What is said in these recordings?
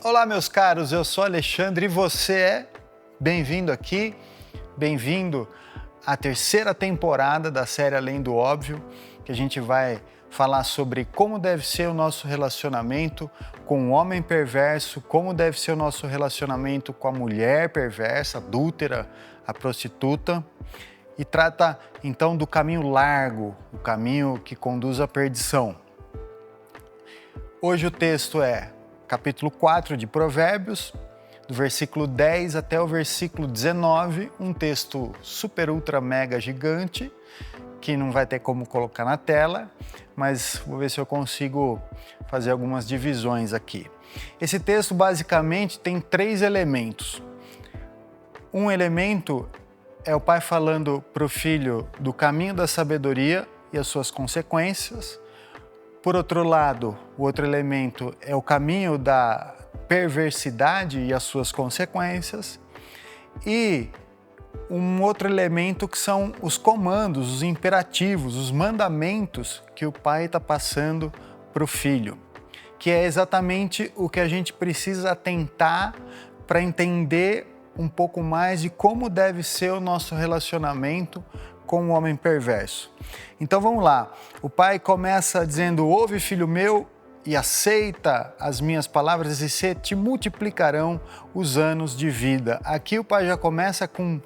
Olá, meus caros, eu sou Alexandre e você é bem-vindo aqui, bem-vindo à terceira temporada da série Além do Óbvio, que a gente vai falar sobre como deve ser o nosso relacionamento com o homem perverso, como deve ser o nosso relacionamento com a mulher perversa, adúltera, a prostituta, e trata então do caminho largo, o caminho que conduz à perdição. Hoje o texto é capítulo 4 de Provérbios, do versículo 10 até o versículo 19, um texto super, ultra, mega gigante, que não vai ter como colocar na tela, mas vou ver se eu consigo fazer algumas divisões aqui. Esse texto basicamente tem 3 elementos. Um elemento é o pai falando para o filho do caminho da sabedoria e as suas consequências. Por outro lado, o outro elemento é o caminho da perversidade e as suas consequências. E um outro elemento que são os comandos, os imperativos, os mandamentos que o pai está passando para o filho, que é exatamente o que a gente precisa atentar para entender um pouco mais de como deve ser o nosso relacionamento com o homem perverso. Então vamos lá, o pai começa dizendo: ouve, filho meu, e aceita as minhas palavras e se te multiplicarão os anos de vida. Aqui o pai já começa com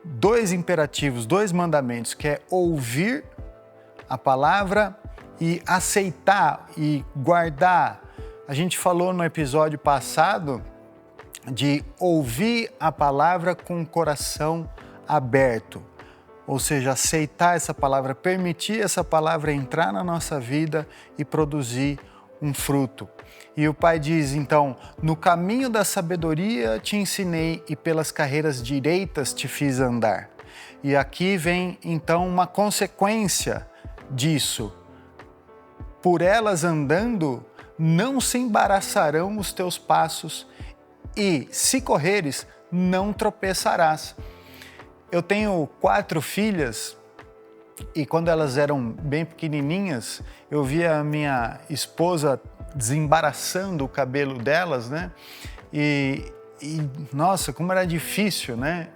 2 imperativos, 2 mandamentos, que é ouvir a palavra e aceitar e guardar. A gente falou no episódio passado de ouvir a palavra com o coração aberto. Ou seja, aceitar essa palavra, permitir essa palavra entrar na nossa vida e produzir um fruto. E o pai diz, então, no caminho da sabedoria te ensinei e pelas carreiras direitas te fiz andar. E aqui vem, então, uma consequência disso. Por elas andando, não se embaraçarão os teus passos e, se correres, não tropeçarás. Eu tenho 4 filhas e quando elas eram bem pequenininhas, eu via a minha esposa desembaraçando o cabelo delas, né? E nossa, como era difícil, né?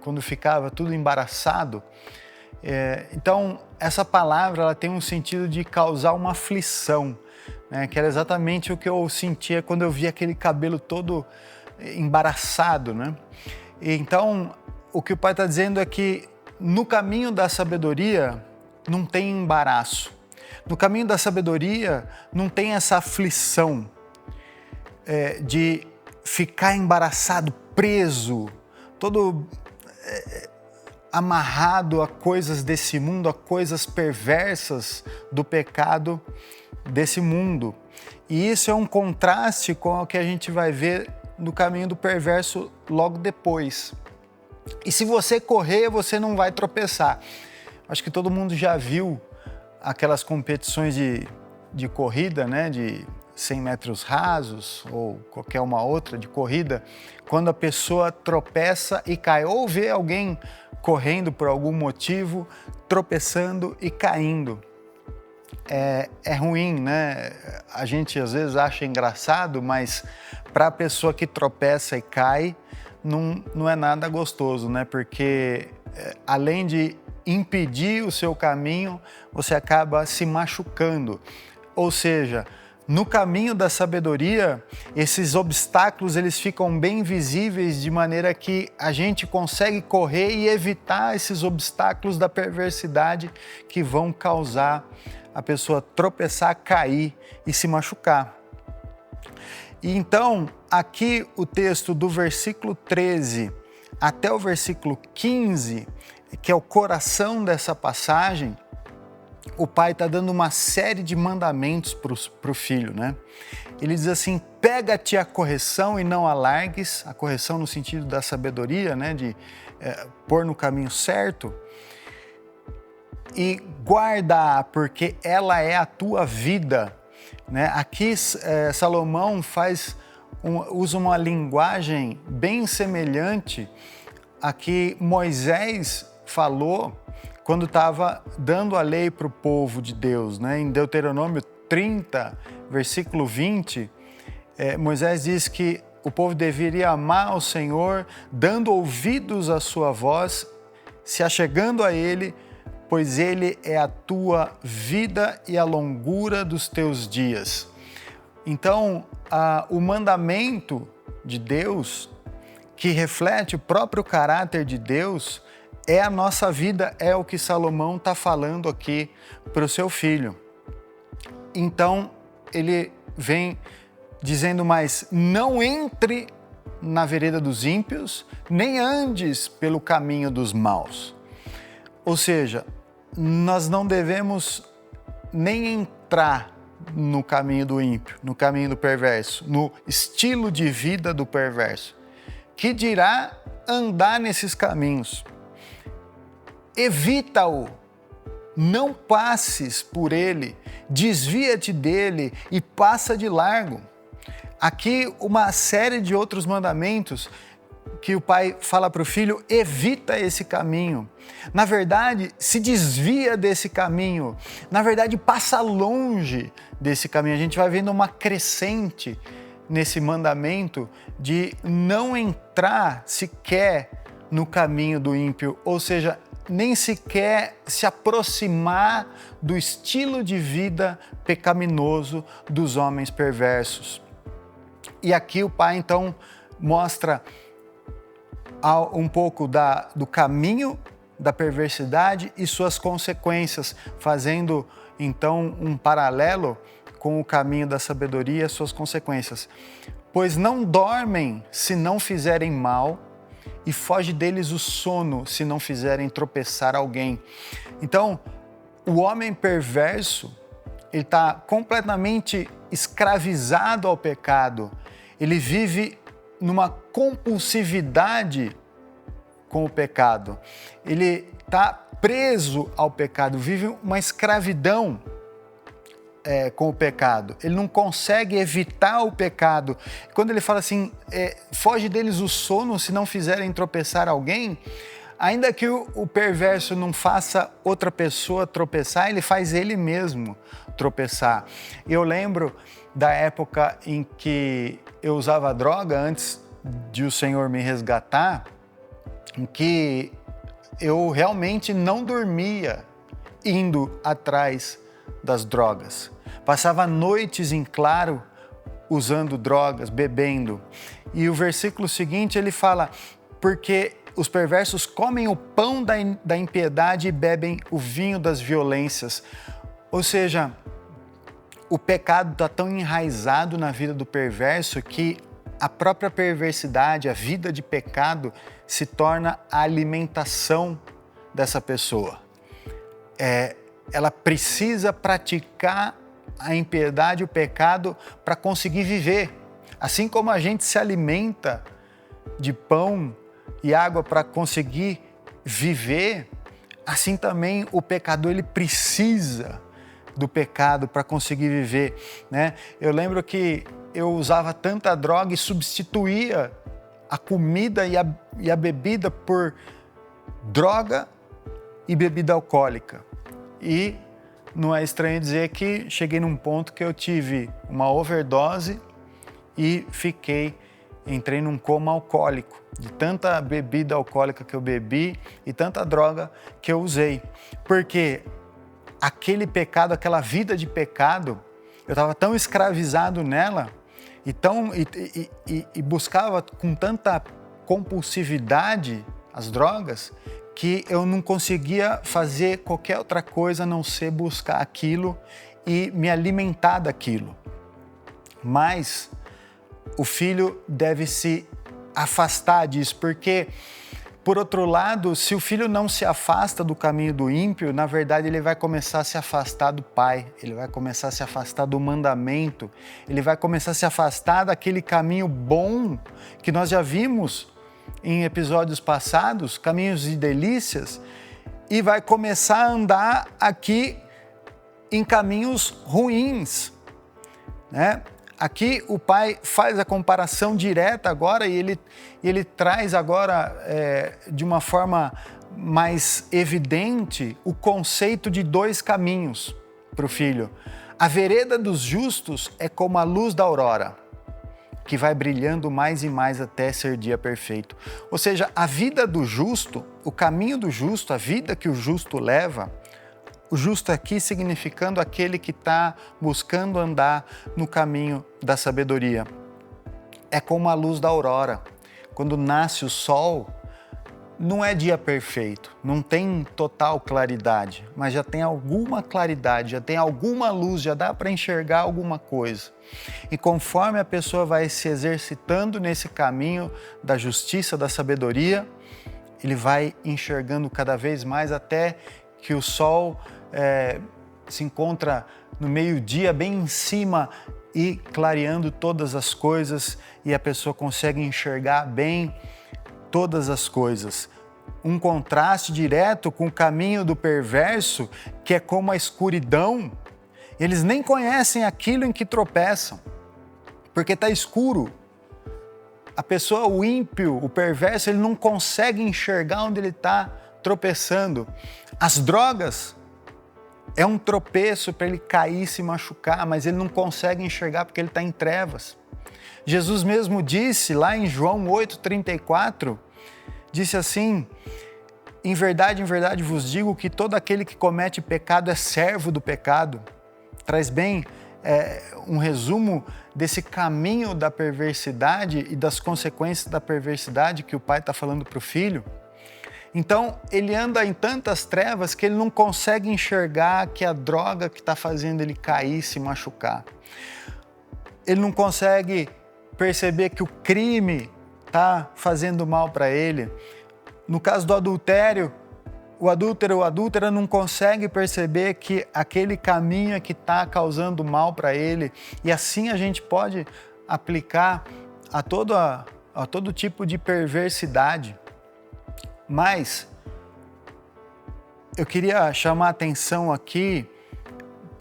Quando ficava tudo embaraçado. Então, essa palavra ela tem um sentido de causar uma aflição, né? Que era exatamente o que eu sentia quando eu via aquele cabelo todo embaraçado, né? E então, o que o pai está dizendo é que no caminho da sabedoria não tem embaraço. No caminho da sabedoria não tem essa aflição de ficar embaraçado, preso, todo amarrado a coisas desse mundo, a coisas perversas do pecado desse mundo. E isso é um contraste com o que a gente vai ver no caminho do perverso logo depois. E se você correr, você não vai tropeçar. Acho que todo mundo já viu aquelas competições de corrida, né, de 100 metros rasos ou qualquer uma outra de corrida, quando a pessoa tropeça e cai, ou vê alguém correndo por algum motivo, tropeçando e caindo. É ruim, né? A gente às vezes acha engraçado, mas para a pessoa que tropeça e cai, não é nada gostoso, né? Porque além de impedir o seu caminho, você acaba se machucando. Ou seja, no caminho da sabedoria, esses obstáculos eles ficam bem visíveis de maneira que a gente consegue correr e evitar esses obstáculos da perversidade que vão causar a pessoa tropeçar, cair e se machucar. E então, aqui o texto do versículo 13 até o versículo 15, que é o coração dessa passagem, o pai está dando uma série de mandamentos para o filho, né? Ele diz assim: pega-te a correção e não a largues, a correção no sentido da sabedoria, né? De pôr no caminho certo, e guarda-a, porque ela é a tua vida. Né? Aqui Salomão usa uma linguagem bem semelhante a que Moisés falou quando estava dando a lei para o povo de Deus. Né? Em Deuteronômio 30, versículo 20, Moisés diz que o povo deveria amar ao Senhor, dando ouvidos à sua voz, se achegando a Ele, pois Ele é a tua vida e a longura dos teus dias. Então, o mandamento de Deus, que reflete o próprio caráter de Deus, é a nossa vida, é o que Salomão está falando aqui para o seu filho. Então, ele vem dizendo mais: não entre na vereda dos ímpios, nem andes pelo caminho dos maus. Ou seja, nós não devemos nem entrar no caminho do ímpio, no caminho do perverso, no estilo de vida do perverso. Que dirá andar nesses caminhos? Evita-o, não passes por ele, desvia-te dele e passa de largo. Aqui uma série de outros mandamentos que o pai fala para o filho: evita esse caminho. Na verdade, se desvia desse caminho. Na verdade, passa longe desse caminho. A gente vai vendo uma crescente nesse mandamento de não entrar sequer no caminho do ímpio, ou seja, nem sequer se aproximar do estilo de vida pecaminoso dos homens perversos. E aqui o pai então mostra um pouco do caminho da perversidade e suas consequências, fazendo então um paralelo com o caminho da sabedoria e suas consequências. Pois não dormem se não fizerem mal, e foge deles o sono se não fizerem tropeçar alguém. Então, o homem perverso, ele está completamente escravizado ao pecado. Ele vive numa compulsividade com o pecado. Ele está preso ao pecado, vive uma escravidão com o pecado. Ele não consegue evitar o pecado. Quando ele fala assim, foge deles o sono se não fizerem tropeçar alguém, ainda que o perverso não faça outra pessoa tropeçar, ele faz ele mesmo tropeçar. Eu lembro da época em que eu usava droga, antes de o Senhor me resgatar, em que eu realmente não dormia indo atrás das drogas. Passava noites em claro usando drogas, bebendo. E o versículo seguinte ele fala: porque os perversos comem o pão da impiedade e bebem o vinho das violências. Ou seja, o pecado está tão enraizado na vida do perverso que a própria perversidade, a vida de pecado, se torna a alimentação dessa pessoa. Ela precisa praticar a impiedade, o pecado, para conseguir viver. Assim como a gente se alimenta de pão e água para conseguir viver, assim também o pecador ele precisa do pecado para conseguir viver, né? Eu lembro que eu usava tanta droga e substituía a comida e a bebida por droga e bebida alcoólica. E não é estranho dizer que cheguei num ponto que eu tive uma overdose e entrei num coma alcoólico, de tanta bebida alcoólica que eu bebi e tanta droga que eu usei. Porque aquele pecado, aquela vida de pecado, eu estava tão escravizado nela e buscava com tanta compulsividade as drogas, que eu não conseguia fazer qualquer outra coisa a não ser buscar aquilo e me alimentar daquilo. Mas o filho deve se afastar disso, porque, por outro lado, se o filho não se afasta do caminho do ímpio, na verdade ele vai começar a se afastar do pai, ele vai começar a se afastar do mandamento, ele vai começar a se afastar daquele caminho bom que nós já vimos em episódios passados, caminhos de delícias, e vai começar a andar aqui em caminhos ruins, né? Aqui o pai faz a comparação direta agora e ele traz agora de uma forma mais evidente o conceito de dois caminhos para o filho. A vereda dos justos é como a luz da aurora. que vai brilhando mais e mais até ser dia perfeito. Ou seja, a vida do justo, o caminho do justo, a vida que o justo leva, o justo aqui significando aquele que está buscando andar no caminho da sabedoria. É como a luz da aurora. Quando nasce o sol, não é dia perfeito, não tem total claridade, mas já tem alguma claridade, já tem alguma luz, já dá para enxergar alguma coisa. E conforme a pessoa vai se exercitando nesse caminho da justiça, da sabedoria, ele vai enxergando cada vez mais até que o sol se encontra no meio-dia, bem em cima e clareando todas as coisas, e a pessoa consegue enxergar bem todas as coisas. Um contraste direto com o caminho do perverso, que é como a escuridão. Eles nem conhecem aquilo em que tropeçam, porque está escuro. A pessoa, o ímpio, o perverso, ele não consegue enxergar onde ele está tropeçando. As drogas é um tropeço para ele cair e se machucar, mas ele não consegue enxergar porque ele está em trevas. Jesus mesmo disse lá em João 8,34, disse assim: em verdade vos digo que todo aquele que comete pecado é servo do pecado. Traz bem um resumo desse caminho da perversidade e das consequências da perversidade que o pai está falando para o filho. Então, ele anda em tantas trevas que ele não consegue enxergar que a droga que está fazendo ele cair, se machucar. Ele não consegue perceber que o crime está fazendo mal para ele. No caso do adultério, o adúltero ou a adúltera não consegue perceber que aquele caminho é que está causando mal para ele. E assim a gente pode aplicar a todo tipo de perversidade. Mas eu queria chamar a atenção aqui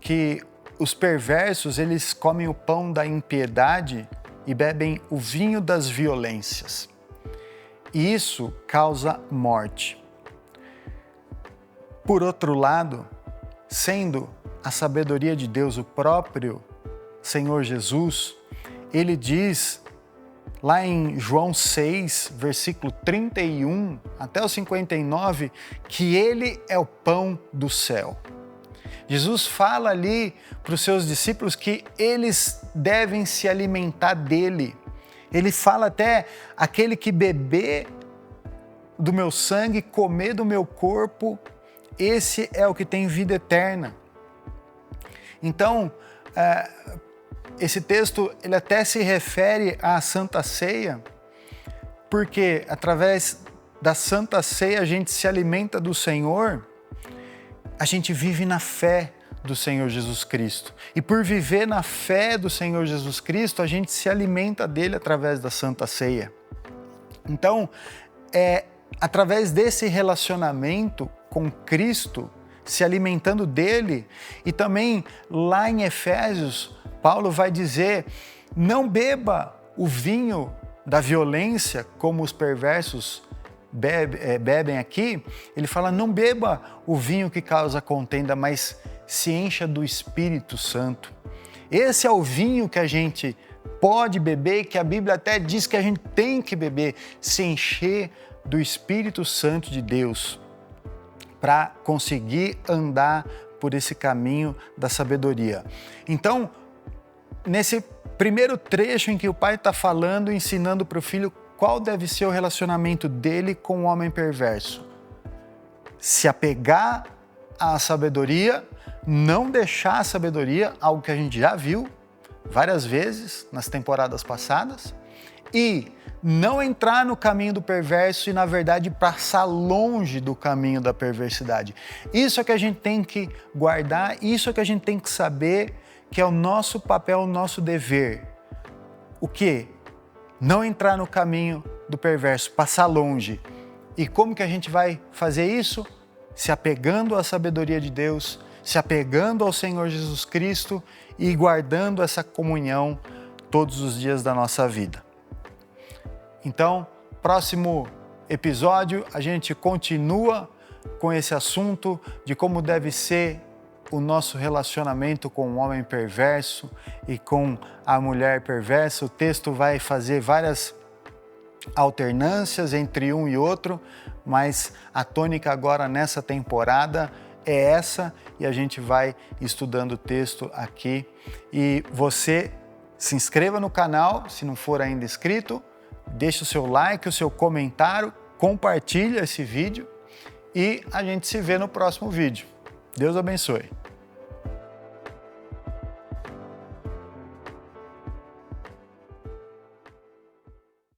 que os perversos, eles comem o pão da impiedade e bebem o vinho das violências. E isso causa morte. Por outro lado, sendo a sabedoria de Deus o próprio Senhor Jesus, ele diz lá em João 6, versículo 31 até o 59, que ele é o pão do céu. Jesus fala ali para os seus discípulos que eles devem se alimentar dele. Ele fala até: aquele que beber do meu sangue, comer do meu corpo, esse é o que tem vida eterna. Então, esse texto ele até se refere à Santa Ceia, porque através da Santa Ceia a gente se alimenta do Senhor, a gente vive na fé do Senhor Jesus Cristo. E por viver na fé do Senhor Jesus Cristo, a gente se alimenta dele através da Santa Ceia. Então, através desse relacionamento com Cristo, se alimentando dele, e também lá em Efésios, Paulo vai dizer: não beba o vinho da violência, como os perversos bebem aqui. Ele fala: não beba o vinho que causa contenda, mas se encha do Espírito Santo. Esse é o vinho que a gente pode beber, que a Bíblia até diz que a gente tem que beber, se encher do Espírito Santo de Deus, para conseguir andar por esse caminho da sabedoria. Então, nesse primeiro trecho em que o pai está falando, ensinando para o filho qual deve ser o relacionamento dele com o homem perverso. Se apegar à sabedoria, não deixar a sabedoria, algo que a gente já viu várias vezes nas temporadas passadas, e não entrar no caminho do perverso e, na verdade, passar longe do caminho da perversidade. Isso é que a gente tem que guardar, isso é que a gente tem que saber que é o nosso papel, o nosso dever. O quê? Não entrar no caminho do perverso, passar longe. E como que a gente vai fazer isso? Se apegando à sabedoria de Deus, se apegando ao Senhor Jesus Cristo e guardando essa comunhão todos os dias da nossa vida. Então, próximo episódio, a gente continua com esse assunto de como deve ser o nosso relacionamento com o homem perverso e com a mulher perversa. O texto vai fazer várias alternâncias entre um e outro, mas a tônica agora nessa temporada é essa, e a gente vai estudando o texto aqui. E você se inscreva no canal, se não for ainda inscrito, deixe o seu like, o seu comentário, compartilhe esse vídeo e a gente se vê no próximo vídeo. Deus abençoe.